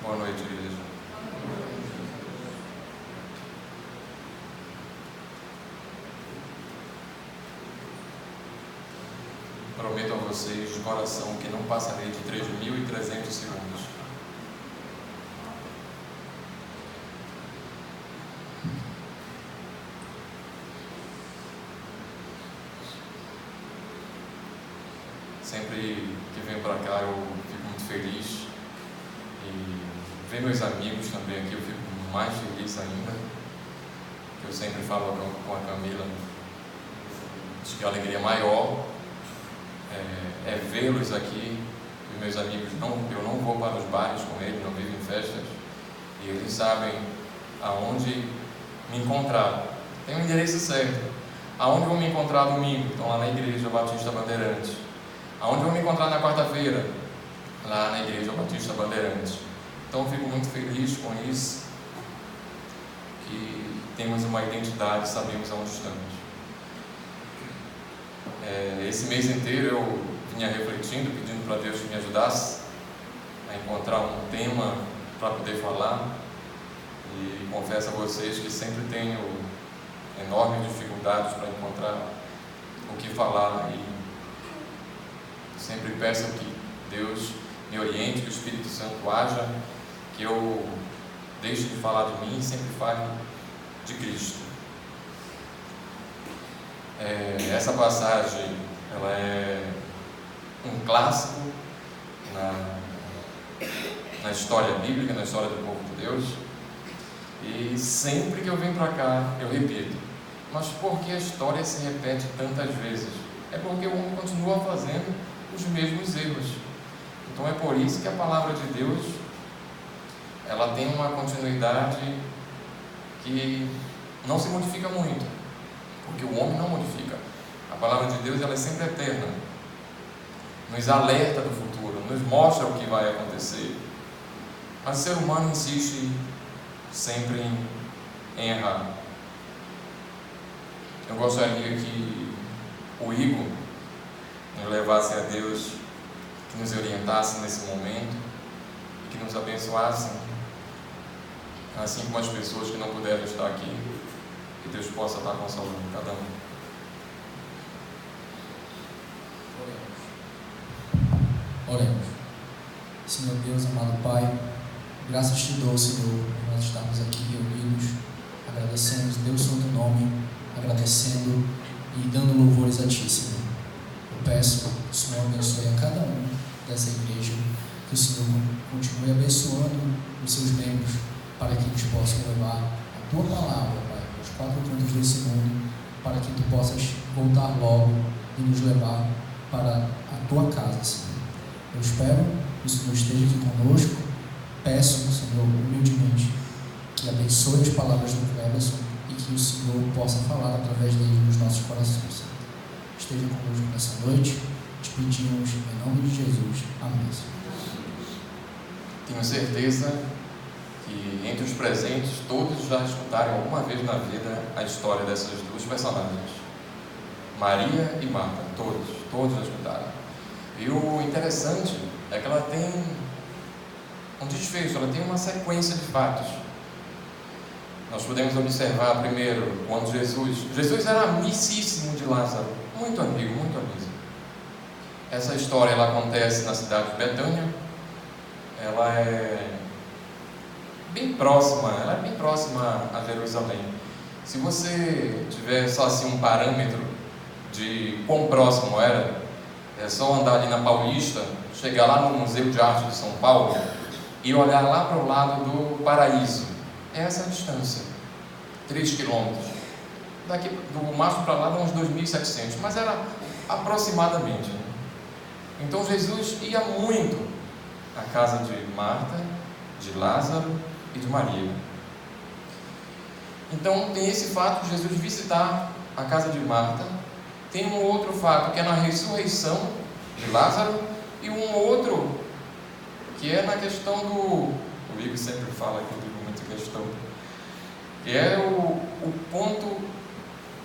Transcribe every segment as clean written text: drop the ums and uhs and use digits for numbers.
Boa noite, igreja. Prometo a vocês de coração que não passarei de 3.300 segundos. Sempre que venho para cá eu fico muito feliz, e ver meus amigos também aqui eu fico mais feliz ainda. Eu sempre falo com a Camila, acho que a alegria maior é vê-los aqui. E meus amigos, eu não vou para os bares com eles, não vivo em festas, e eles sabem aonde me encontrar. Tem um endereço certo. Aonde vou me encontrar domingo? Estão lá na Igreja Batista Bandeirantes. Aonde vou me encontrar na quarta-feira? Lá na Igreja Batista Bandeirantes. Então eu fico muito feliz com isso, que temos uma identidade, sabemos aonde estamos. Esse mês inteiro eu vinha refletindo, pedindo para Deus que me ajudasse a encontrar um tema para poder falar, e confesso a vocês que sempre tenho enormes dificuldades para encontrar o que falar, e sempre peço que Deus me oriente, que o Espírito Santo haja, que eu deixe de falar de mim e sempre fale de Cristo. Essa passagem, ela é um clássico na história bíblica, na história do povo de Deus, e sempre que eu venho para cá eu repito: mas por que a história se repete tantas vezes? É porque o homem continua fazendo os mesmos erros. Então é por isso que a palavra de Deus, ela tem uma continuidade que não se modifica muito, porque o homem não modifica. A palavra de Deus, ela é sempre eterna, nos alerta do futuro, nos mostra o que vai acontecer, mas o ser humano insiste sempre em errar. Eu gostaria que o Igor nos levasse a Deus, que nos orientasse nesse momento e que nos abençoasse, assim como as pessoas que não puderam estar aqui, que Deus possa estar consolando cada um. Oremos. Senhor Deus, amado Pai, graças te dou, Senhor, por nós estarmos aqui reunidos, agradecemos Deus Santo nome, agradecendo e dando louvores a Ti, Senhor. Eu peço que o Senhor abençoe a cada um dessa igreja, que o Senhor continue abençoando os seus membros, para que eles possam levar a Tua palavra, Pai, aos quatro cantos desse mundo, para que Tu possas voltar logo e nos levar para a Tua casa, Senhor. Eu espero que o Senhor esteja aqui conosco. Peço, Senhor, humildemente, que abençoe as palavras do Cleberson e que o Senhor possa falar através dele nos nossos corações. Esteja conosco nessa noite. Te pedimos em nome de Jesus. Amém. Tenho certeza que entre os presentes todos já escutaram alguma vez na vida a história dessas duas personagens, Maria e Marta. Todos já escutaram. E o interessante é que ela tem um desfecho, ela tem uma sequência de fatos. Nós podemos observar primeiro quando Jesus era amicíssimo de Lázaro, muito amigo, muito amigo. Essa história ela acontece na cidade de Betânia. Ela é bem próxima a Jerusalém. Se você tiver só assim um parâmetro de quão próximo era, é só andar ali na Paulista, chegar lá no Museu de Arte de São Paulo e olhar lá para o lado do Paraíso. É essa a distância, 3 quilômetros. Daqui do Mastro para lá dá uns 2.700, mas era aproximadamente. Então Jesus ia muito à casa de Marta, de Lázaro e de Maria. Então tem esse fato de Jesus visitar a casa de Marta. Tem um outro fato que é na ressurreição de Lázaro, e um outro que é na questão do... O Igor sempre fala que eu digo muita questão, que é o ponto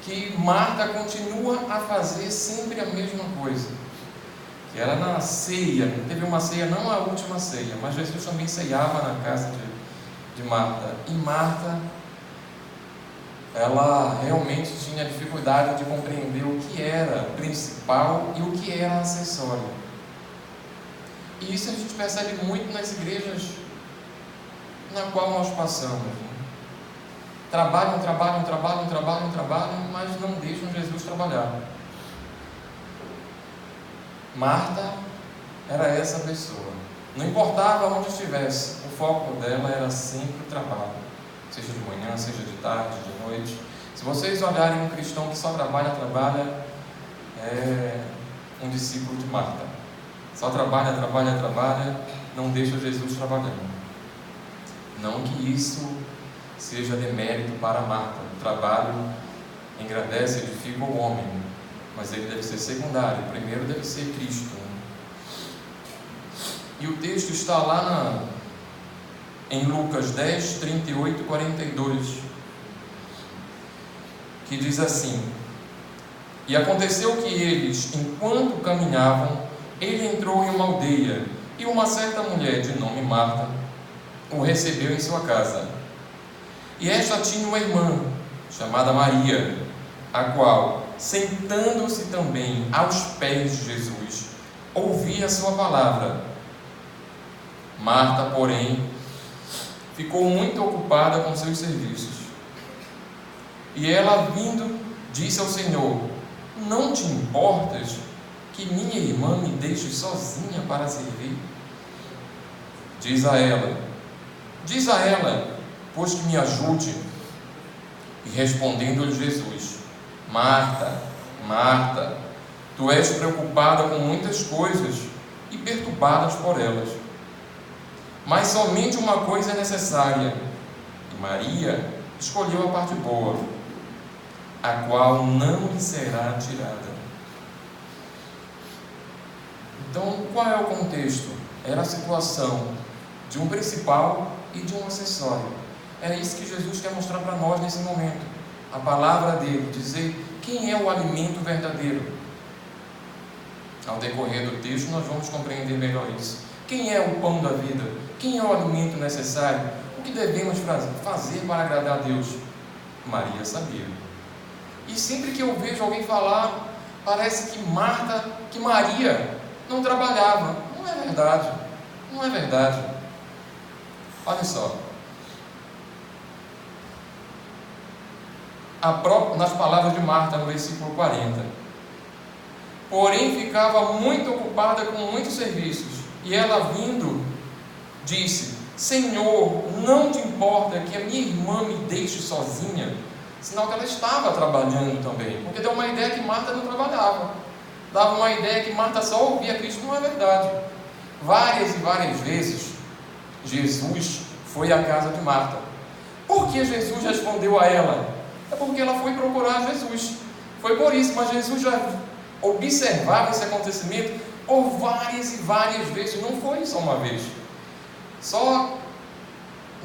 que Marta continua a fazer sempre a mesma coisa, que era na ceia. Teve uma ceia, não a última ceia, mas Jesus também ceiava na casa de Marta. E Marta, ela realmente tinha dificuldade de compreender o que era principal e o que era acessório. E isso a gente percebe muito nas igrejas na qual nós passamos. Trabalham, mas não deixam Jesus trabalhar. Marta era essa pessoa. Não importava onde estivesse, o foco dela era sempre o trabalho. Seja de manhã, seja de tarde, de noite. Se vocês olharem um cristão que só trabalha, é um discípulo de Marta. Só trabalha, não deixa Jesus trabalhando. Não que isso seja demérito para Marta. O trabalho engrandece, edifica o homem, mas ele deve ser secundário. O primeiro deve ser Cristo. E o texto está lá em Lucas 10, 38 e 42, que diz assim: E aconteceu que eles, enquanto caminhavam, ele entrou em uma aldeia, e uma certa mulher de nome Marta o recebeu em sua casa. E esta tinha uma irmã, chamada Maria, a qual, sentando-se também aos pés de Jesus, ouvia a sua palavra. Marta, porém, ficou muito ocupada com seus serviços. E ela, vindo, disse ao Senhor: Não te importas que minha irmã me deixe sozinha para servir? Diz a ela, pois que me ajude. E respondendo-lhe Jesus: Marta, Marta, tu és preocupada com muitas coisas e perturbadas por elas. Mas somente uma coisa é necessária, e Maria escolheu a parte boa, a qual não lhe será tirada. Então, qual é o contexto? Era a situação de um principal e de um acessório. É isso que Jesus quer mostrar para nós nesse momento. A palavra dele, dizer quem é o alimento verdadeiro. Ao decorrer do texto nós vamos compreender melhor isso. Quem é o pão da vida? Quem é o alimento necessário? O que devemos fazer para agradar a Deus? Maria sabia. E sempre que eu vejo alguém falar, parece que Maria não trabalhava. Não é verdade. Não é verdade. Olha só. Nas palavras de Marta, no versículo 40. Porém, ficava muito ocupada com muitos serviços. E ela, vindo, disse: Senhor, não te importa que a minha irmã me deixe sozinha? Sinal que ela estava trabalhando também, porque deu uma ideia que Marta não trabalhava, dava uma ideia que Marta só ouvia Cristo. Não é verdade. Várias e várias vezes Jesus foi à casa de Marta. Por que Jesus respondeu a ela? É porque ela foi procurar Jesus. Foi por isso, mas Jesus já observava esse acontecimento por várias e várias vezes. Não foi só uma vez. Só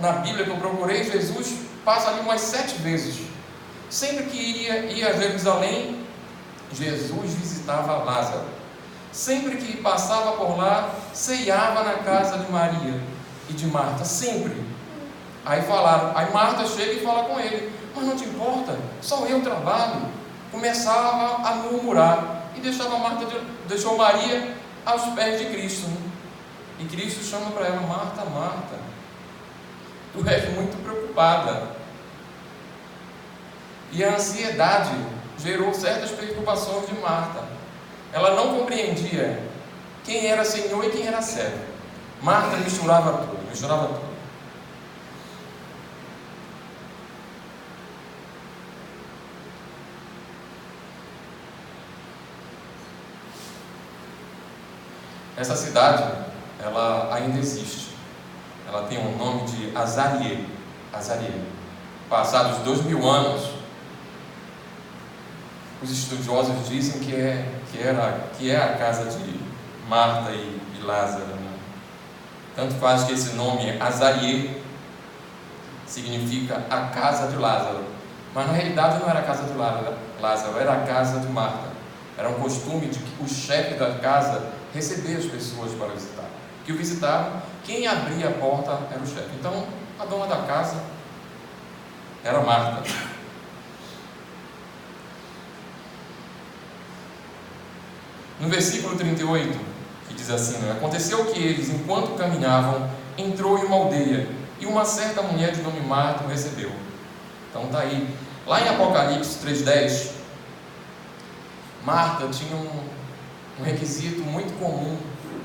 na Bíblia que eu procurei, Jesus passa ali umas 7 vezes. Sempre que ia a Jerusalém, Jesus visitava Lázaro. Sempre que passava por lá, ceiava na casa de Maria e de Marta. Sempre. Aí Marta chega e fala com ele: Mas não te importa, só eu trabalho. Começava a murmurar e deixou Maria aos pés de Cristo. E Cristo chama para ela: Marta, Marta, tu és muito preocupada. E a ansiedade gerou certas preocupações de Marta. Ela não compreendia quem era Senhor e quem era servo. Marta misturava tudo. Essa cidade, ela ainda existe. Ela tem o nome de Azarieh. Passados 2000 anos, os estudiosos dizem que é a casa de Marta e Lázaro, né? Tanto faz que esse nome, Azarieh, significa a casa de Lázaro. Mas na realidade não era a casa de Lázaro, era a casa de Marta. Era um costume de que o chefe da casa receber as pessoas para visitar. Que o visitavam, quem abria a porta era o chefe. Então, a dona da casa era Marta. No versículo 38, que diz assim, né? Aconteceu que eles, enquanto caminhavam, entrou em uma aldeia, e uma certa mulher de nome Marta o recebeu. Então está aí. Lá em Apocalipse 3:10, Marta tinha um requisito muito comum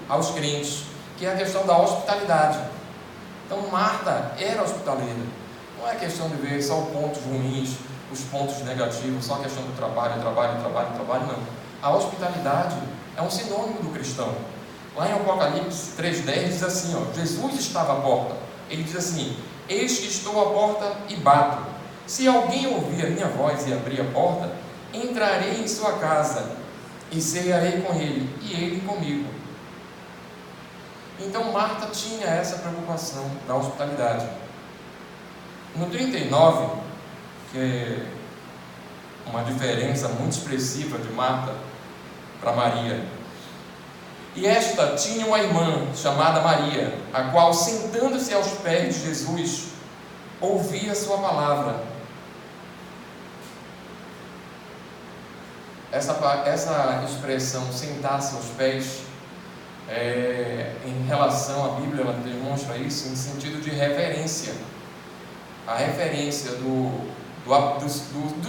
aos crentes, que é a questão da hospitalidade. Então Marta era hospitaleira. Não é questão de ver só os pontos ruins, os pontos negativos, só a questão do trabalho, não. A hospitalidade é um sinônimo do cristão. Lá em Apocalipse 3:10 diz assim, ó, Jesus estava à porta. Ele diz assim: eis que estou à porta e bato. Se alguém ouvir a minha voz e abrir a porta, entrarei em sua casa e cearei com ele e ele comigo. Então Marta tinha essa preocupação da hospitalidade. No 39, que é uma diferença muito expressiva de Marta para Maria. E esta tinha uma irmã chamada Maria, a qual, sentando-se aos pés de Jesus, ouvia sua palavra. Essa expressão, sentar-se aos pés, em relação à Bíblia, ela demonstra isso em sentido de reverência. A referência do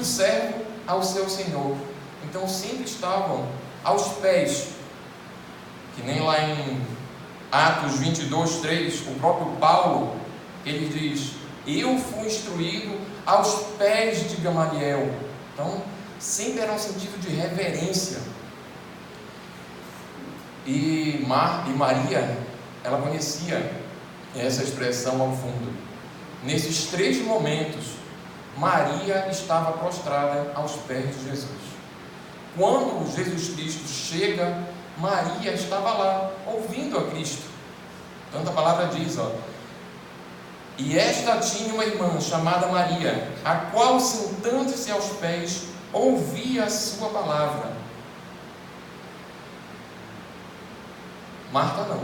servo ao seu Senhor. Então sempre estavam aos pés, que nem lá em Atos 22:3, o próprio Paulo, ele diz: eu fui instruído aos pés de Gamaliel. Então sempre era um sentido de reverência. E Maria, ela conhecia essa expressão ao fundo. Nesses 3 momentos, Maria estava prostrada aos pés de Jesus. Quando Jesus Cristo chega, Maria estava lá, ouvindo a Cristo. Tanto a palavra diz, ó, e esta tinha uma irmã chamada Maria, a qual, sentando-se aos pés, ouvia a sua palavra. Marta não.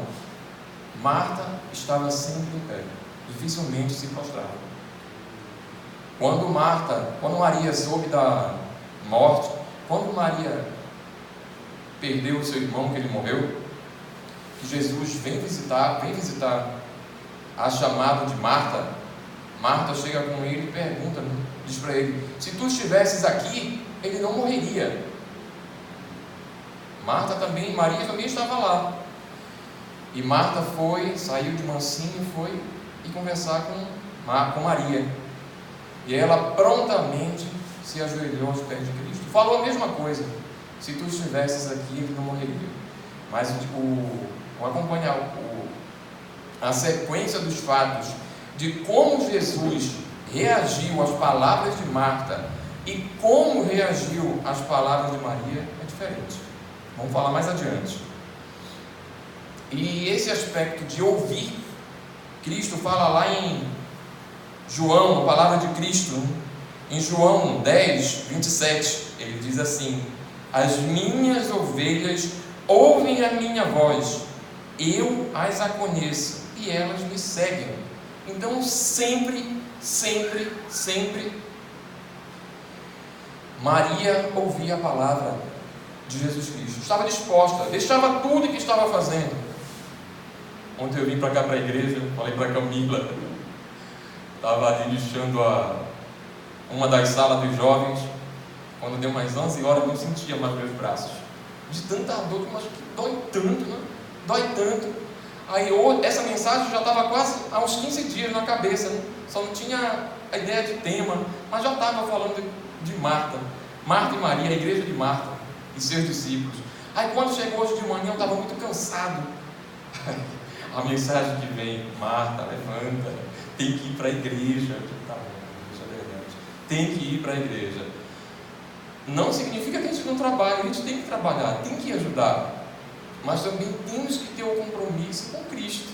Marta estava sempre em pé, dificilmente se prostrava. Quando Maria soube da morte, quando Maria perdeu o seu irmão, que ele morreu, que Jesus vem visitar a chamada de Marta, Marta chega com ele e pergunta, diz para ele: se tu estivesses aqui, ele não morreria. Maria também estava lá. E Marta saiu de mansinho e foi conversar com Maria. E ela prontamente se ajoelhou aos pés de Cristo. Falou a mesma coisa: se tu estivesses aqui, ele não morreria. Mas acompanhar a sequência dos fatos de como Jesus reagiu às palavras de Marta e como reagiu às palavras de Maria é diferente. Vamos falar mais adiante. E esse aspecto de ouvir, Cristo fala lá em João, a palavra de Cristo, em João 10:27, ele diz assim: as minhas ovelhas ouvem a minha voz, eu as conheço e elas me seguem. Então sempre Maria ouvia a palavra de Jesus Cristo, estava disposta, deixava tudo o que estava fazendo. Ontem eu vim para cá, para a igreja, falei para a Camila, estava ali lixando uma das salas dos jovens. Quando deu mais 11 horas, eu não sentia mais meus braços, de tanta dor, mas que dói tanto, né? Dói tanto. Aí essa mensagem já estava quase há uns 15 dias na cabeça, né? Só não tinha a ideia de tema, mas já estava falando de Marta e Maria, a igreja de Marta e seus discípulos. Aí quando chegou hoje de manhã, eu estava muito cansado. A mensagem que vem: Marta, levanta, tem que ir para a igreja. Tá bom, isso é verdade, tem que ir para a igreja. Não significa que a gente não trabalha, a gente tem que trabalhar, tem que ajudar, mas também temos que ter o compromisso com Cristo,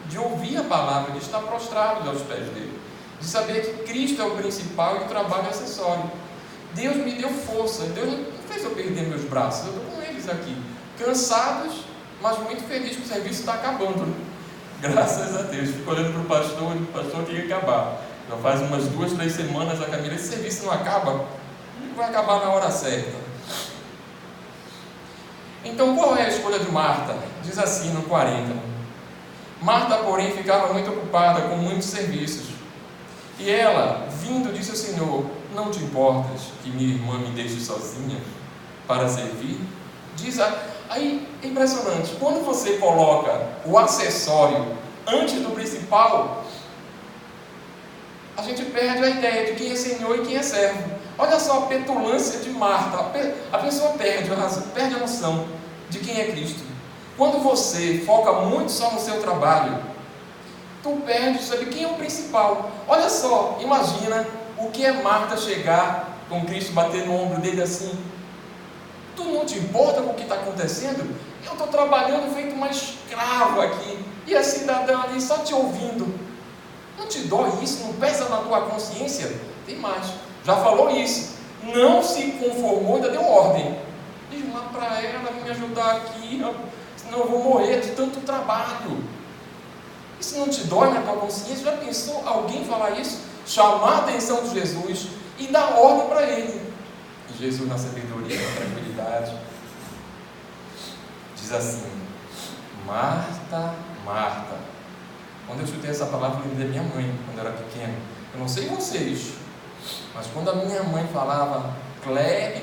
de ouvir a palavra, de estar prostrado aos pés dele, de saber que Cristo é o principal e o trabalho é acessório. Deus me deu força, Deus não sei se eu perdi meus braços, eu estou com eles aqui, cansados, mas muito felizes que o serviço está acabando, né? Graças a Deus. Fico olhando para o pastor tem que acabar. Já faz umas 2, 3 semanas a Camila, esse serviço não acaba, vai acabar na hora certa. Então, qual é a escolha de Marta? Diz assim no 40. Marta, porém, ficava muito ocupada com muitos serviços. E ela, vindo, disse ao Senhor: não te importas que minha irmã me deixe sozinha para servir? Aí é impressionante, quando você coloca o acessório antes do principal, a gente perde a ideia de quem é Senhor e quem é servo. Olha só a petulância de Marta. A pessoa perde a noção de quem é Cristo. Quando você foca muito só no seu trabalho, tu perde de saber quem é o principal. Olha só, imagina o que é Marta chegar com Cristo, bater no ombro dele assim: tu não te importa com o que está acontecendo? Eu estou trabalhando feito uma escrava aqui, e a cidadã ali só te ouvindo. Não te dói isso? Não pesa na tua consciência? Tem mais, já falou isso, não se conformou, ainda deu ordem. Diz lá para ela me ajudar aqui, senão eu vou morrer de tanto trabalho. Isso não te dói na tua consciência? Já pensou alguém falar isso? Chamar a atenção de Jesus e dar ordem para ele. E Jesus, na sabedoria, na tranquilidade, diz assim: Marta, Marta. Quando eu escutei essa palavra, eu lembrei da minha mãe, quando eu era pequeno. Eu não sei vocês, mas quando a minha mãe falava Clebe,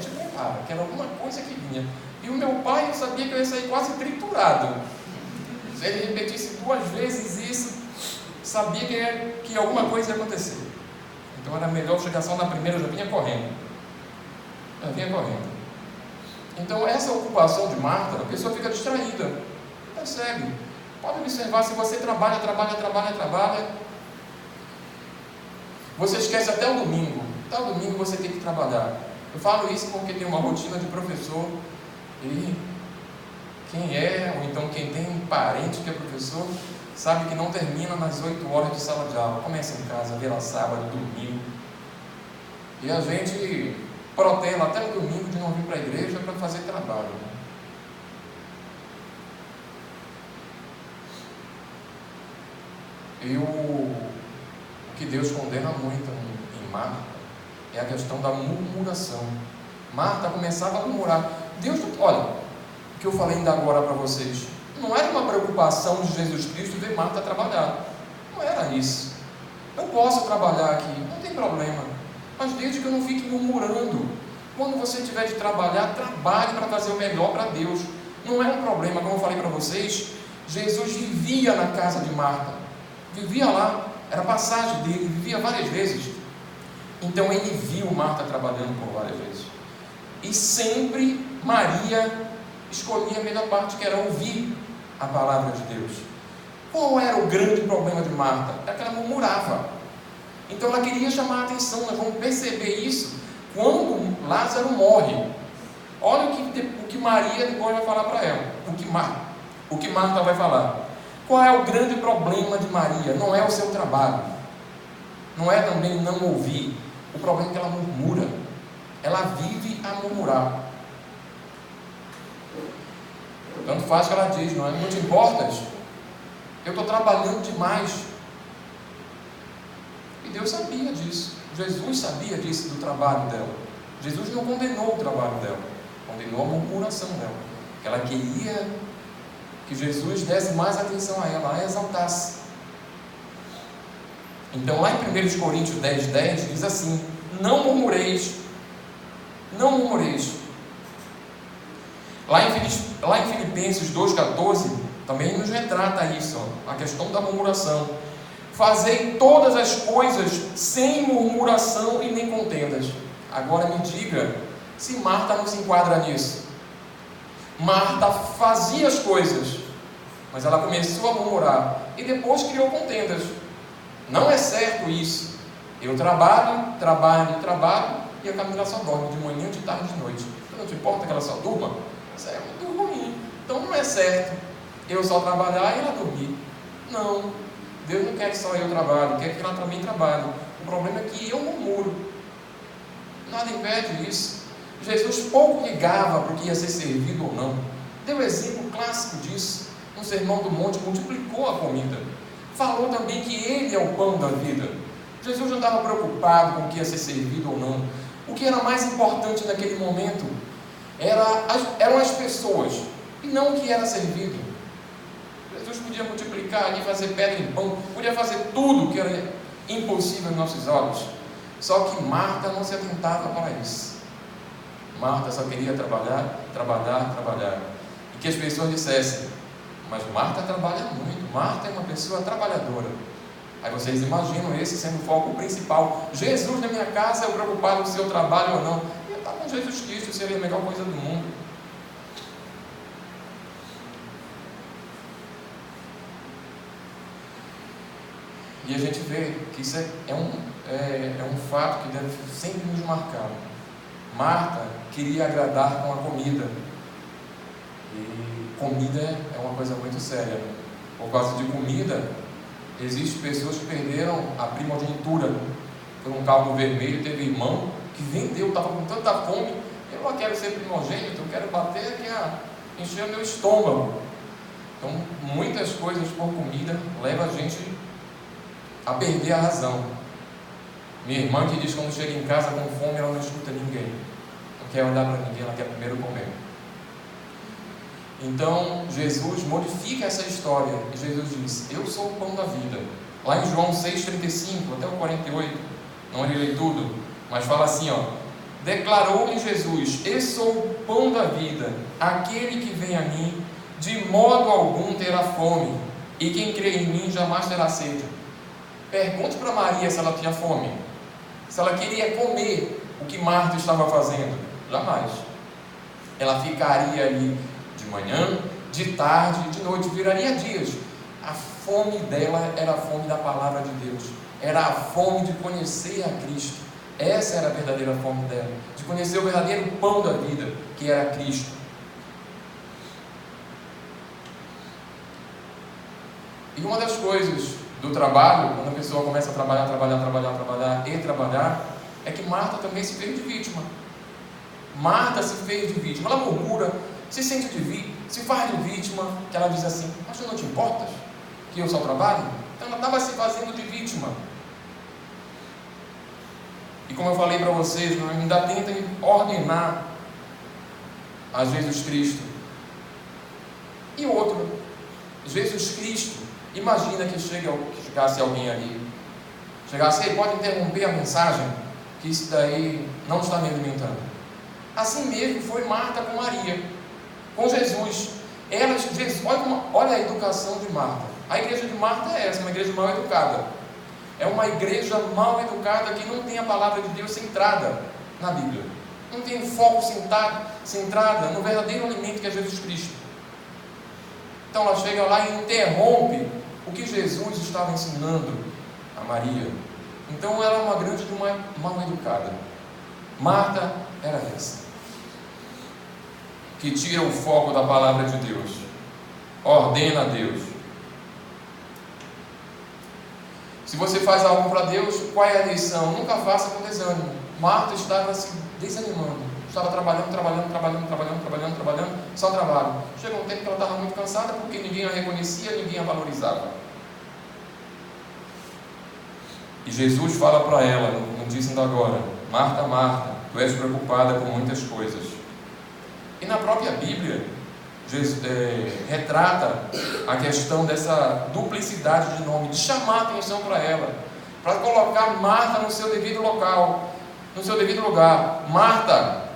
te prepara, que era alguma coisa que vinha. E o meu pai, eu sabia que eu ia sair quase triturado. Se ele repetisse 2 vezes isso, sabia que alguma coisa ia acontecer. Então era melhor chegar só na primeira, eu já vinha correndo. Então essa ocupação de Marta, a pessoa fica distraída. Percebe? Pode observar, se você trabalha, você esquece até o domingo. Até o domingo você tem que trabalhar. Eu falo isso porque tem uma rotina de professor, e quem é, ou então quem tem parente que é professor, sabe que não termina nas 8 horas de sala de aula. Começa em casa, vira sábado, domingo. E a gente protela até o domingo de não vir para a igreja para fazer trabalho, né? E o que Deus condena muito em Marta é a questão da murmuração. Marta começava a murmurar. Deus, olha, o que eu falei ainda agora para vocês, não era uma preocupação de Jesus Cristo ver Marta trabalhar. Não era isso. Eu posso trabalhar aqui, não tem problema, mas desde que eu não fique murmurando. Quando você tiver de trabalhar, trabalhe para fazer o melhor para Deus. Não é um problema, como eu falei para vocês, Jesus vivia na casa de Marta. Vivia lá, era passagem dele, vivia várias vezes. Então ele viu Marta trabalhando por várias vezes. E sempre Maria escolhia a melhor parte, que era ouvir a palavra de Deus. Qual era o grande problema de Marta? Era que ela murmurava. Então ela queria chamar a atenção. Nós vamos perceber isso quando Lázaro morre. Olha o que Maria depois vai falar para ela. O que Marta vai falar. Qual é o grande problema de Maria? Não é o seu trabalho, não é também não ouvir. O problema é que ela murmura. Ela vive a murmurar. Tanto faz que ela diz, não é? Não te importas? Eu estou trabalhando demais. E Deus sabia disso. Jesus sabia disso, do trabalho dela. Jesus não condenou o trabalho dela, condenou a murmuração dela. Ela queria que Jesus desse mais atenção a ela, a exaltasse. Então lá em 1 Coríntios 10:10 diz assim: não murmureis. Lá em Filipenses 2:14 também nos retrata isso, a questão da murmuração. Fazei todas as coisas sem murmuração e nem contendas. Agora me diga se Marta não se enquadra nisso. Marta fazia as coisas, mas ela começou a murmurar e depois criou contendas. Não é certo isso. Eu trabalho e a Camila só dorme de manhã, de tarde, de noite. Não te importa que ela só durma? Isso é muito ruim. Então não é certo eu só trabalhar e ela dormir. Não, Deus não quer que só eu trabalhe, quer que ela também trabalhe. O problema é que eu murmuro. Nada impede isso. Jesus pouco ligava para o que ia ser servido ou não. Deu exemplo clássico disso. No Sermão do Monte, multiplicou a comida. Falou também que Ele é o pão da vida. Jesus não estava preocupado com o que ia ser servido ou não. O que era mais importante naquele momento eram as pessoas, e não o que era servido. Jesus podia multiplicar ali, fazer pedra em pão, podia fazer tudo que era impossível em nossos olhos. Só que Marta não se atentava para isso. Marta só queria trabalhar, trabalhar, trabalhar. E que as pessoas dissessem: mas Marta trabalha muito, Marta é uma pessoa trabalhadora. Aí vocês imaginam esse sendo o foco principal. Jesus na minha casa é o preocupado com o seu trabalho ou não. Eu estava com Jesus Cristo, seria a melhor coisa do mundo. E a gente vê que isso é um fato que deve sempre nos marcar. Marta queria agradar com a comida. E comida é uma coisa muito séria. Por causa de comida, existem pessoas que perderam a primogenitura por um cálculo vermelho. Teve irmão que vendeu, estava com tanta fome: eu não quero ser primogênito, eu quero bater aqui encher o meu estômago. Então, muitas coisas por comida levam a gente a perder a razão. Minha irmã que diz que quando chega em casa com fome, ela não escuta ninguém, não quer olhar para ninguém, ela quer primeiro comer. Então Jesus modifica essa história e Jesus diz: eu sou o pão da vida. Lá em João 6,35 até o 48, não irei tudo, mas fala assim, declarou-lhe Jesus: eu sou o pão da vida, aquele que vem a mim de modo algum terá fome, e quem crê em mim jamais terá sede. Pergunte para Maria se ela tinha fome, se ela queria comer o que Marta estava fazendo. Jamais. Ela ficaria ali de manhã, de tarde, de noite, viraria dias. A fome dela era a fome da palavra de Deus, era a fome de conhecer a Cristo. Essa era a verdadeira fome dela, de conhecer o verdadeiro pão da vida, que era Cristo. E uma das coisas do trabalho, quando a pessoa começa a trabalhar, é que Marta também se fez de vítima. Marta se fez de vítima. Ela murmura, se sente se faz de vítima, que ela diz assim: mas tu não te importas que eu só trabalho? Então ela estava se fazendo de vítima. E como eu falei para vocês, ainda tenta ordenar a Jesus Cristo. E outro, Jesus Cristo, imagina que chegasse alguém ali, chegasse: pode interromper a mensagem, que isso daí não está me alimentando. Assim mesmo foi Marta com Maria, com Jesus. Olha a educação de Marta. A igreja de Marta é essa, uma igreja mal educada. É uma igreja mal educada que não tem a palavra de Deus centrada na Bíblia, não tem foco centrada no verdadeiro alimento que é Jesus Cristo. Então ela chega lá e interrompe o que Jesus estava ensinando a Maria. Então ela é uma grande de uma mal educada. Marta era essa, que tira o foco da palavra de Deus, ordena a Deus. Se você faz algo para Deus, qual é a lição? Nunca faça com desânimo. Marta estava se desanimando, estava trabalhando, só trabalho. Chegou um tempo que ela estava muito cansada, porque ninguém a reconhecia, ninguém a valorizava. E Jesus fala para ela, no dizendo agora: Marta, Marta, tu és preocupada com muitas coisas. E na própria Bíblia, Jesus retrata a questão dessa duplicidade de nome, de chamar a atenção para ela, para colocar Marta no seu devido local, no seu devido lugar. Marta,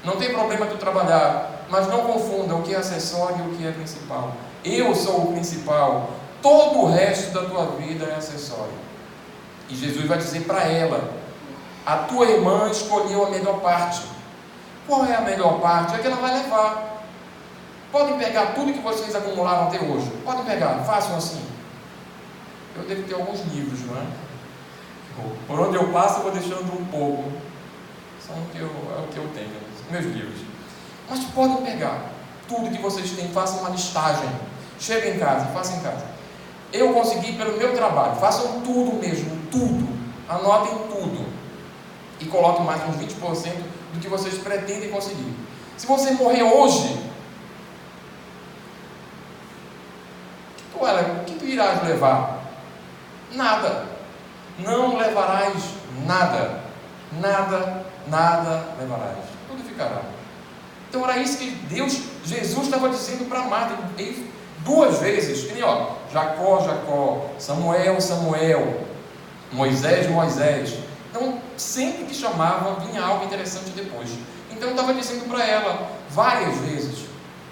não tem problema tu trabalhar, mas não confunda o que é acessório e o que é principal. Eu sou o principal, todo o resto da tua vida é acessório. E Jesus vai dizer para ela: a tua irmã escolheu a melhor parte. Qual é a melhor parte? É que ela vai levar. Podem pegar tudo que vocês acumularam até hoje, podem pegar, façam assim. Eu devo ter alguns livros, não é? Por onde eu passo eu vou deixando um pouco. São o que eu tenho, meus livros. Mas podem pegar tudo que vocês têm, façam uma listagem. Cheguem em casa, façam em casa. Eu consegui pelo meu trabalho, façam tudo mesmo, tudo. Anotem tudo. e coloque mais uns 20% do que vocês pretendem conseguir. Se você morrer hoje, o que tu irás levar? Nada. Não levarás nada. Nada levarás. Tudo ficará. Então era isso que Jesus estava dizendo para Marta. Ele, 2 vezes, que nem Jacó, Samuel, Moisés. Então, sempre que chamavam, vinha algo interessante depois. Então, estava dizendo para ela, várias vezes,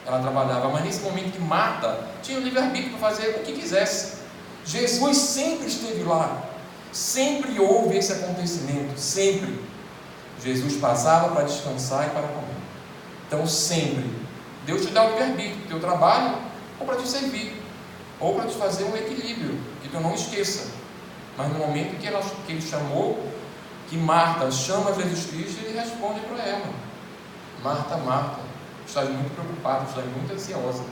ela trabalhava, mas nesse momento que Marta tinha o livre-arbítrio para fazer o que quisesse. Jesus sempre esteve lá, sempre houve esse acontecimento, sempre. Jesus passava para descansar e para comer. Então, sempre, Deus te dá o livre-arbítrio, teu trabalho, ou para te servir, ou para te fazer um equilíbrio, que tu não esqueça. Mas no momento que ele chamou, que Marta chama Jesus Cristo, ele responde para ela: Marta, Marta, estás muito preocupada, estás muito ansiosa.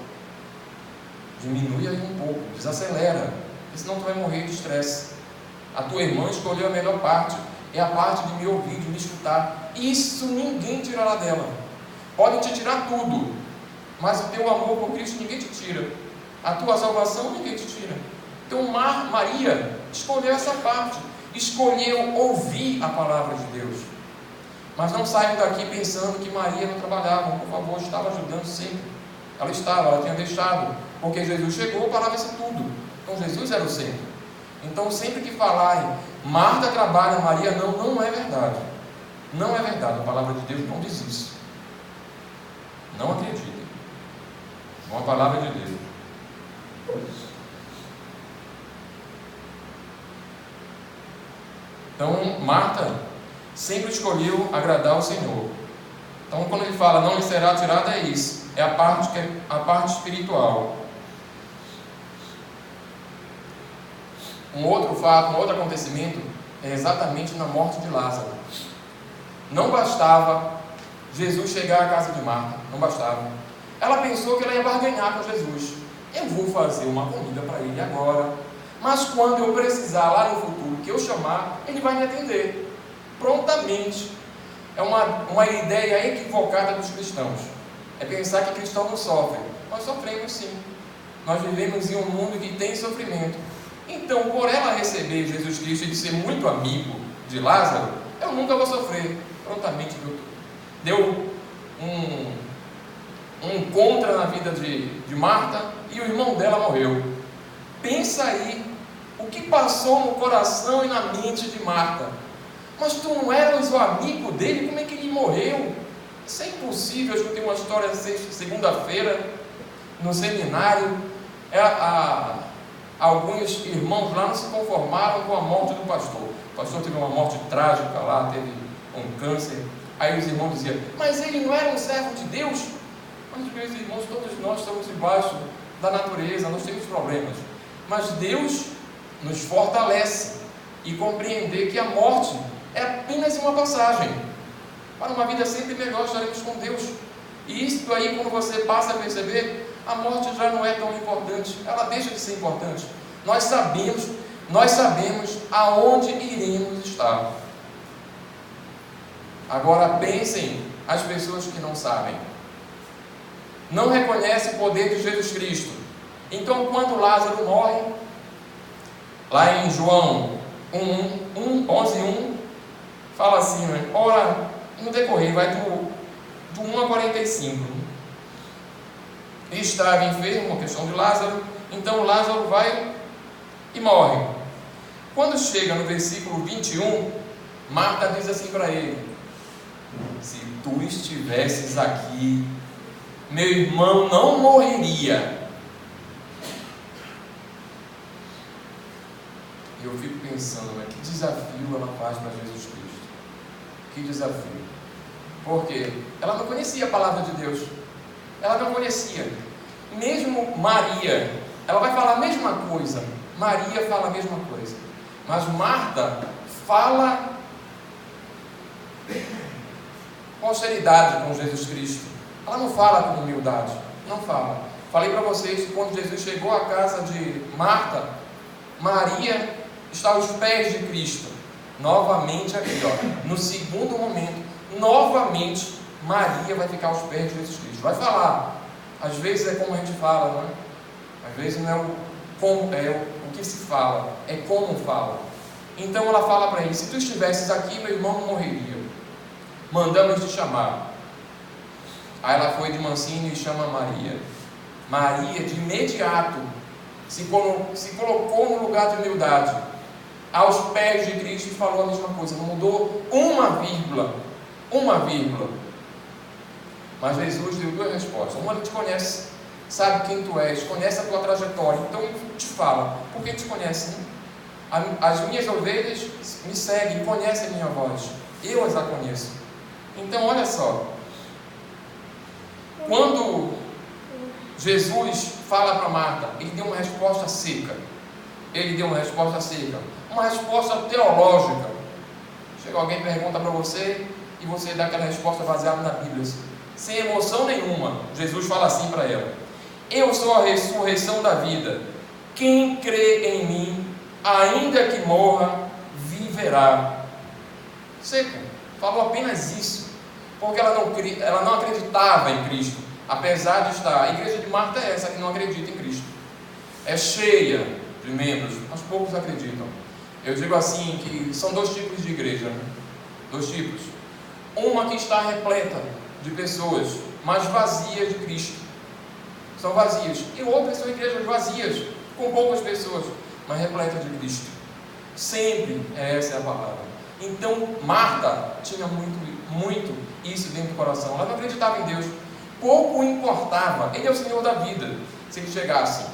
Diminui aí um pouco, desacelera, porque senão tu vai morrer de estresse. A tua irmã escolheu a melhor parte, é a parte de me ouvir, de me escutar. Isso ninguém tirará dela. Podem te tirar tudo, mas o teu amor por Cristo ninguém te tira. A tua salvação ninguém te tira. Então Maria escolheu essa parte, escolheu ouvir a palavra de Deus. Mas não saiam daqui pensando que Maria não trabalhava, por favor, estava ajudando sempre. Ela tinha deixado, porque Jesus chegou, falava-se tudo. Então Jesus era o centro. Então sempre que falarem, Marta trabalha, Maria não é verdade. Não é verdade, a palavra de Deus não diz isso. Não acreditem. Com a palavra de Deus. Então, Marta sempre escolheu agradar ao Senhor. Então, quando ele fala, não lhe será tirada, é isso. É a parte espiritual. Um outro fato, um outro acontecimento, é exatamente na morte de Lázaro. Não bastava Jesus chegar à casa de Marta. Não bastava. Ela pensou que ela ia barganhar com Jesus. Eu vou fazer uma comida para ele agora, mas quando eu precisar lá no futuro, que eu chamar, ele vai me atender prontamente. É uma ideia equivocada dos cristãos. É pensar que cristão não sofre. Nós sofremos sim. Nós vivemos em um mundo que tem sofrimento. Então, por ela receber Jesus Cristo e de ser muito amigo de Lázaro, eu nunca vou sofrer. Prontamente deu um contra na vida de Marta, e o irmão dela morreu. Pensa aí o que passou no coração e na mente de Marta. Mas tu não eras o amigo dele, como é que ele morreu? Isso é impossível. Eu escutei uma história segunda-feira no seminário. Alguns irmãos lá não se conformaram com a morte do pastor. O pastor teve uma morte trágica lá, teve um câncer. Aí os irmãos diziam, mas ele não era um servo de Deus? Mas meus irmãos, todos nós estamos debaixo da natureza, nós temos problemas. Mas Deus nos fortalece e compreender que a morte é apenas uma passagem. Para uma vida sempre melhor, estaremos com Deus. E isso aí, quando você passa a perceber, a morte já não é tão importante, ela deixa de ser importante. Nós sabemos aonde iremos estar. Agora pensem as pessoas que não sabem. Não reconhecem o poder de Jesus Cristo. Então, quando Lázaro morre, lá em João 11:1, fala assim, né? Ora, no decorrer, vai do 1 a 45. Ele estava enfermo, a questão de Lázaro. Então Lázaro vai e morre. Quando chega no versículo 21, Marta diz assim para ele: se tu estivesses aqui, meu irmão não morreria. E eu fico pensando, né, que desafio ela faz para Jesus Cristo. Que desafio. Porque ela não conhecia a palavra de Deus. Ela não conhecia. Mesmo Maria, ela vai falar a mesma coisa. Maria fala a mesma coisa. Mas Marta fala com austeridade com Jesus Cristo. Ela não fala com humildade. Não fala. Falei para vocês que quando Jesus chegou à casa de Marta, Maria está aos pés de Cristo. Novamente aqui, ó, no segundo momento, novamente Maria vai ficar aos pés de Jesus Cristo. Vai falar. Às vezes é como a gente fala, não é? Às vezes não é o como, é o que se fala, é como fala. Então ela fala para ele: se tu estivesses aqui, meu irmão não morreria. Mandamos te chamar. Aí ela foi de mansinho e chama Maria. Maria, de imediato, se colocou no lugar de humildade, aos pés de Cristo, e falou a mesma coisa. Não mudou uma vírgula. Mas Jesus deu duas respostas. Uma, ele te conhece, sabe quem tu és, conhece a tua trajetória, então te fala. Porque te conhece, né? As minhas ovelhas me seguem, conhecem a minha voz, eu as conheço. Então olha só, quando Jesus fala para Marta, ele deu uma resposta seca. Uma resposta teológica. Chega alguém e pergunta para você, e você dá aquela resposta baseada na Bíblia, sem emoção nenhuma. Jesus fala assim para ela: eu sou a ressurreição da vida, quem crê em mim, ainda que morra, viverá. Seco, falou apenas isso, porque ela não acreditava em Cristo, apesar de estar. A igreja de Marta é essa que não acredita em Cristo, é cheia de membros, mas poucos acreditam. Eu digo assim, que são dois tipos de igreja, né? Dois tipos. Uma que está repleta de pessoas, mas vazias de Cristo, são vazias, e outras são igrejas vazias, com poucas pessoas, mas repletas de Cristo. Sempre essa é a palavra. Então Marta tinha muito isso dentro do coração. Ela não acreditava em Deus, pouco importava. Ele é o Senhor da vida. Se ele chegasse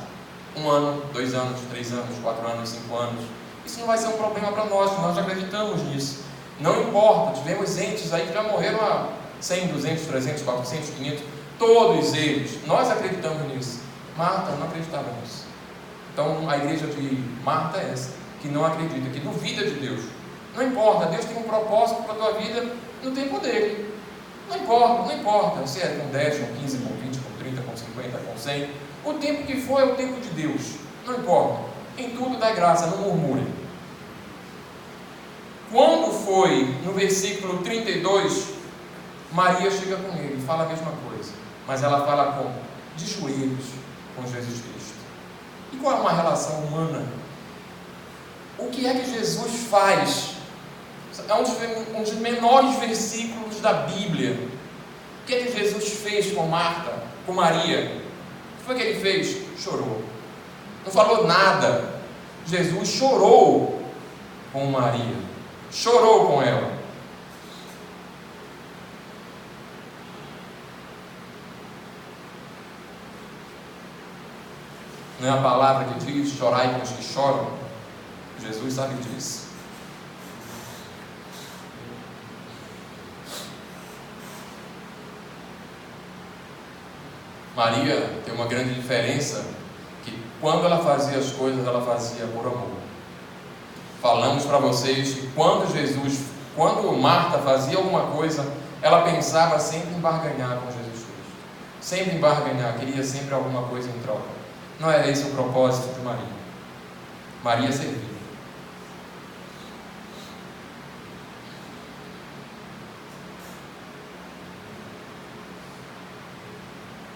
1 ano, 2 anos, 3 anos, 4 anos, 5 anos, isso não vai ser um problema para nós acreditamos nisso. Não importa, tivemos entes aí que já morreram há 100, 200, 300, 400, 500, todos eles, nós acreditamos nisso. Marta não acreditava nisso. Então a igreja de Marta é essa, que não acredita, que duvida de Deus. Não importa, Deus tem um propósito para a tua vida no tempo dele. Não importa se é com 10, com 15, com 20, com 30, com 50, com 100. O tempo que for é o tempo de Deus. Não importa. Em tudo dá graça, não murmure. Quando foi no versículo 32, Maria chega com ele, fala a mesma coisa, mas ela fala como? De joelhos com Jesus Cristo. E qual é uma relação humana? O que é que Jesus faz? É um dos menores versículos da Bíblia. O que é que Jesus fez com Marta, com Maria? O que foi que ele fez? Chorou. Não falou nada. Jesus chorou com Maria. Chorou com ela. Não é a palavra que diz: chorai com os que choram? Jesus sabe disso. Maria tem uma grande diferença, que quando ela fazia as coisas, ela fazia por amor. Falamos para vocês que quando Marta fazia alguma coisa, ela pensava sempre em barganhar com Jesus Cristo. Sempre em barganhar, queria sempre alguma coisa em troca. Não era esse o propósito de Maria. Maria servia.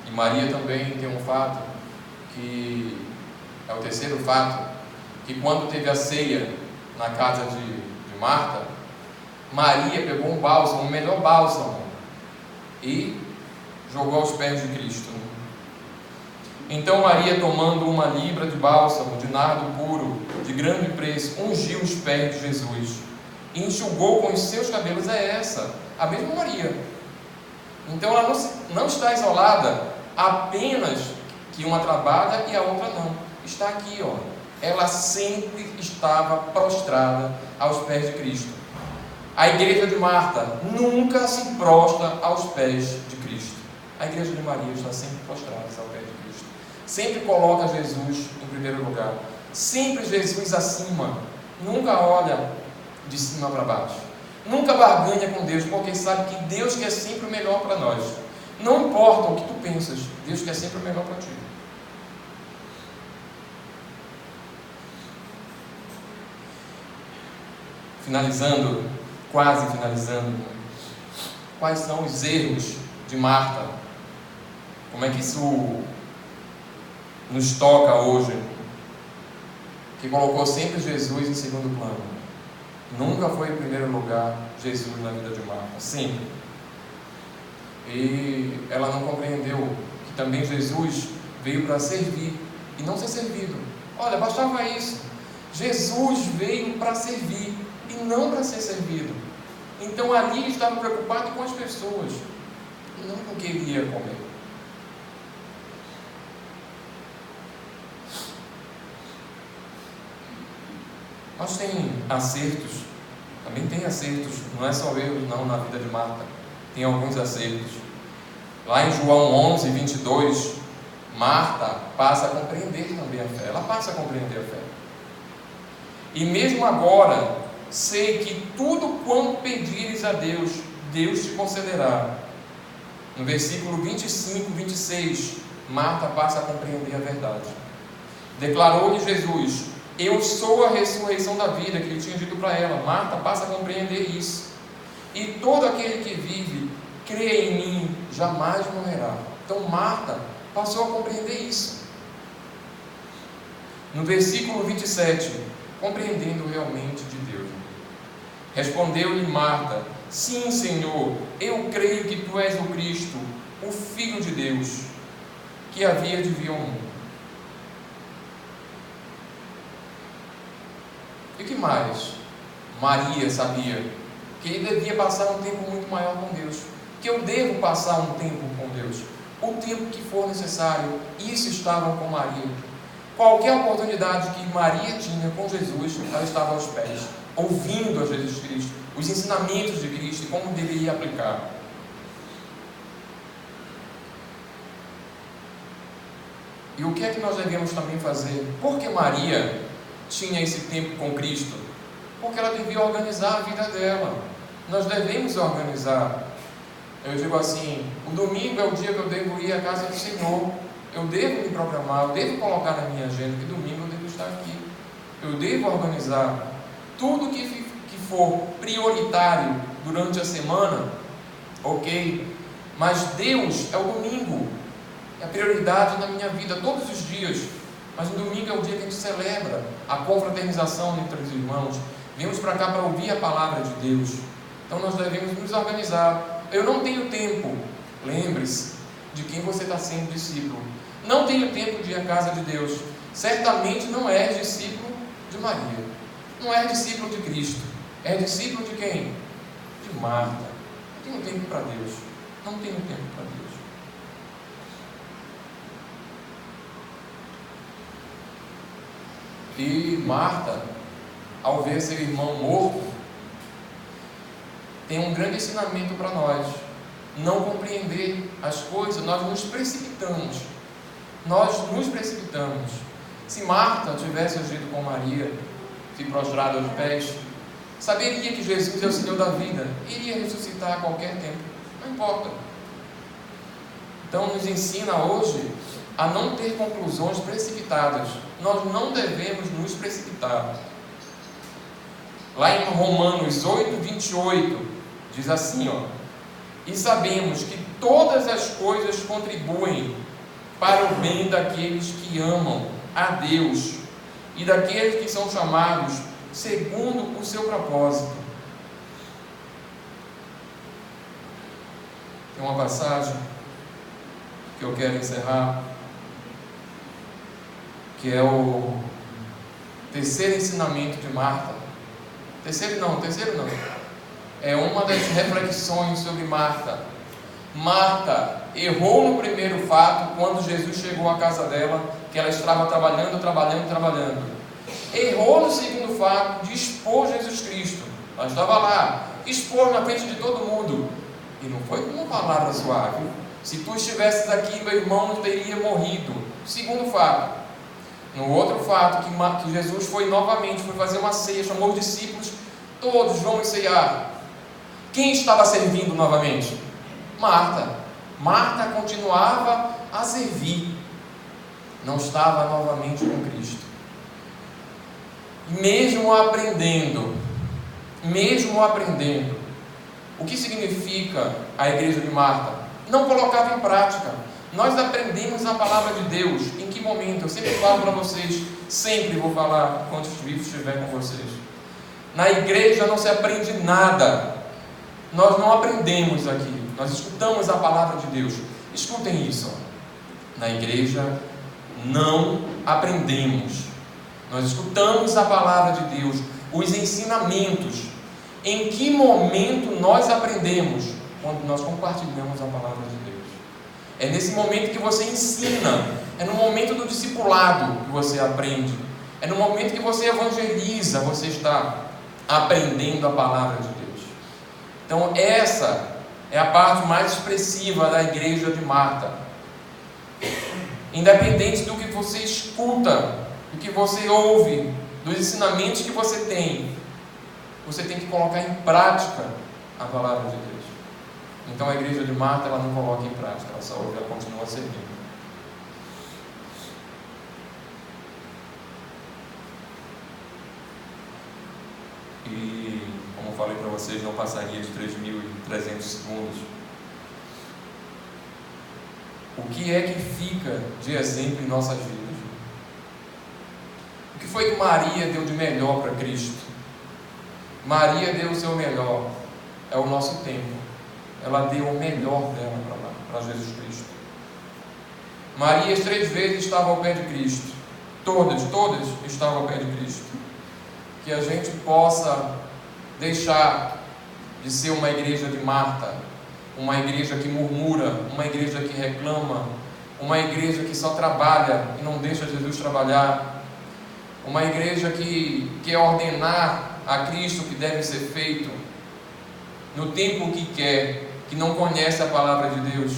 E Maria também tem um fato, que é o terceiro fato, que quando teve a ceia na casa de Marta, Maria pegou um bálsamo, o melhor bálsamo, e jogou aos pés de Cristo. Então Maria, tomando 1 libra de bálsamo, de nardo puro, de grande preço, ungiu os pés de Jesus e enxugou com os seus cabelos. É essa, a mesma Maria. Então ela não está isolada, apenas que uma trabalha e a outra não. Está aqui, ó. Ela sempre estava prostrada aos pés de Cristo. A igreja de Marta nunca se prostra aos pés de Cristo. A igreja de Maria está sempre prostrada aos pés de Cristo. Sempre coloca Jesus em primeiro lugar. Sempre Jesus acima. Nunca olha de cima para baixo. Nunca barganha com Deus, porque sabe que Deus quer sempre o melhor para nós. Não importa o que tu pensas, Deus quer sempre o melhor para ti. quase finalizando, quais são os erros de Marta? Como é que isso nos toca hoje? Que colocou sempre Jesus em segundo plano. Nunca foi em primeiro lugar Jesus na vida de Marta, sempre. E ela não compreendeu que também Jesus veio para servir e não ser servido. Olha, bastava isso. Jesus veio para servir e não para ser servido. Então ali ele estava preocupado com as pessoas e não com o que ele ia comer. Mas tem acertos, também tem acertos, não é só erros não na vida de Marta, tem alguns acertos. Lá em João 11, 22, Marta passa a compreender também a fé, ela passa a compreender a fé. E mesmo agora, sei que tudo quanto pedires a Deus, Deus te concederá. No versículo 25, 26, Marta passa a compreender a verdade. Declarou-lhe Jesus: eu sou a ressurreição da vida, que ele tinha dito para ela. Marta passa a compreender isso. E todo aquele que vive, crê em mim, jamais morrerá. Então Marta passou a compreender isso. No versículo 27, compreendendo realmente de Deus. Respondeu-lhe Marta: sim, Senhor, eu creio que tu és o Cristo, o Filho de Deus, que havia de vir ao mundo. E o que mais? Maria sabia que ele devia passar um tempo muito maior com Deus, que eu devo passar um tempo com Deus, o tempo que for necessário. Isso estava com Maria. Qualquer oportunidade que Maria tinha com Jesus, ela estava aos pés, ouvindo a Jesus Cristo, os ensinamentos de Cristo e como deveria aplicar. E o que é que nós devemos também fazer? Por que Maria tinha esse tempo com Cristo? Porque ela devia organizar a vida dela. Nós devemos organizar. Eu digo assim: o domingo é o dia que eu devo ir à casa do Senhor. Eu devo me programar, eu devo colocar na minha agenda que domingo eu devo estar aqui. Eu devo organizar tudo que for prioritário durante a semana, ok? Mas Deus é o domingo, é a prioridade na minha vida todos os dias. Mas o domingo é o dia que a gente celebra a confraternização entre os irmãos. Viemos para cá para ouvir a palavra de Deus. Então nós devemos nos organizar. Eu não tenho tempo. Lembre-se de quem você está sendo discípulo. Não tenho tempo de ir à casa de Deus. Certamente não é discípulo de Maria. Não é discípulo de Cristo. É discípulo de quem? De Marta. Não tenho tempo para Deus. Não tenho tempo para Deus. E Marta, ao ver seu irmão morto, tem um grande ensinamento para nós. Não compreender as coisas, nós nos precipitamos. Nós nos precipitamos. Se Marta tivesse agido com Maria, se prostrado aos pés, saberia que Jesus é o Senhor da vida, iria ressuscitar a qualquer tempo, não importa. Então nos ensina hoje a não ter conclusões precipitadas. Nós não devemos nos precipitar. Lá em Romanos 8, 28, diz assim, e sabemos que todas as coisas contribuem para o bem daqueles que amam a Deus e daqueles que são chamados segundo o seu propósito. Tem uma passagem que eu quero encerrar, que é o terceiro ensinamento de Marta. Terceiro não. É uma das reflexões sobre Marta. Marta errou no primeiro fato, quando Jesus chegou à casa dela, que ela estava trabalhando. Errou no segundo fato, de expor Jesus Cristo. Ela estava lá, expor na frente de todo mundo. E não foi com uma palavra suave. Se tu estivesses aqui, meu irmão não teria morrido. Segundo fato. No outro fato, que Jesus foi fazer uma ceia, chamou os discípulos, todos vão ceiar. Quem estava servindo novamente? Marta. Marta continuava a servir, não estava novamente com Cristo. Mesmo aprendendo, mesmo aprendendo. O que significa a igreja de Marta? Não colocava em prática. Nós aprendemos a palavra de Deus. Em que momento? Eu sempre falo para vocês, sempre vou falar quando estiver com vocês. Na igreja não se aprende nada. Nós não aprendemos aqui. Nós escutamos a palavra de Deus. Escutem isso. Na igreja não aprendemos. Nós escutamos a palavra de Deus, os ensinamentos. Em que momento nós aprendemos? Quando nós compartilhamos a palavra de Deus. É nesse momento que você ensina. É no momento do discipulado que você aprende. É no momento que você evangeliza, você está aprendendo a palavra de Deus. Então essa é a parte mais expressiva da igreja de Marta. Independente do que você escuta, do que você ouve, dos ensinamentos que você tem que colocar em prática a palavra de Deus. Então a igreja de Marta, ela não coloca em prática, ela só ouve, ela continua servindo. E, como falei para vocês, não passaria de 3.300 segundos. O que é que fica de exemplo em nossas vidas? O que foi que Maria deu de melhor para Cristo? Maria deu o seu melhor, é o nosso tempo. Ela deu o melhor dela para Jesus Cristo. Maria as 3 vezes estava ao pé de Cristo. Todas estavam ao pé de Cristo. Que a gente possa deixar de ser uma igreja de Marta, uma igreja que murmura, uma igreja que reclama, uma igreja que só trabalha e não deixa Jesus trabalhar, uma igreja que quer ordenar a Cristo o que deve ser feito, no tempo que quer, que não conhece a palavra de Deus,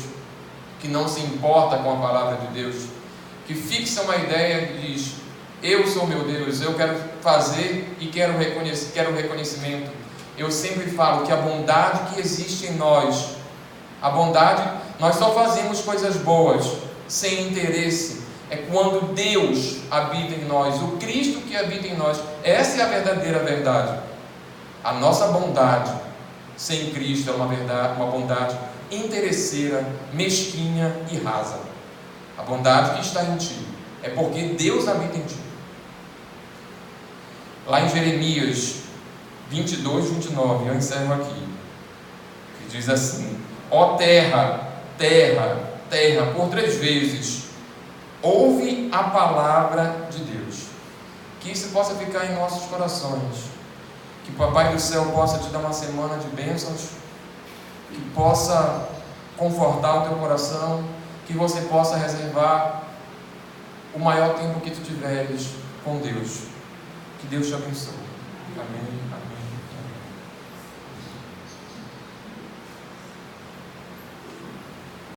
que não se importa com a palavra de Deus, que fixa uma ideia e diz: eu sou meu Deus, eu quero fazer e quero reconhecimento. Eu sempre falo que a bondade que existe em nós, a bondade, nós só fazemos coisas boas sem interesse, é quando Deus habita em nós, o Cristo que habita em nós. Essa é a verdadeira verdade. A nossa bondade sem Cristo é uma bondade interesseira, mesquinha e rasa. A bondade que está em ti é porque Deus habita em ti. Lá em Jeremias 22, 29, eu encerro aqui, que diz assim: ó terra, terra, terra, por 3 vezes ouve a palavra de Deus. Que isso possa ficar em nossos corações, que o Papai do Céu possa te dar uma semana de bênçãos, que possa confortar o teu coração, que você possa reservar o maior tempo que tu tiveres com Deus. Que Deus te abençoe. Amém. Amém.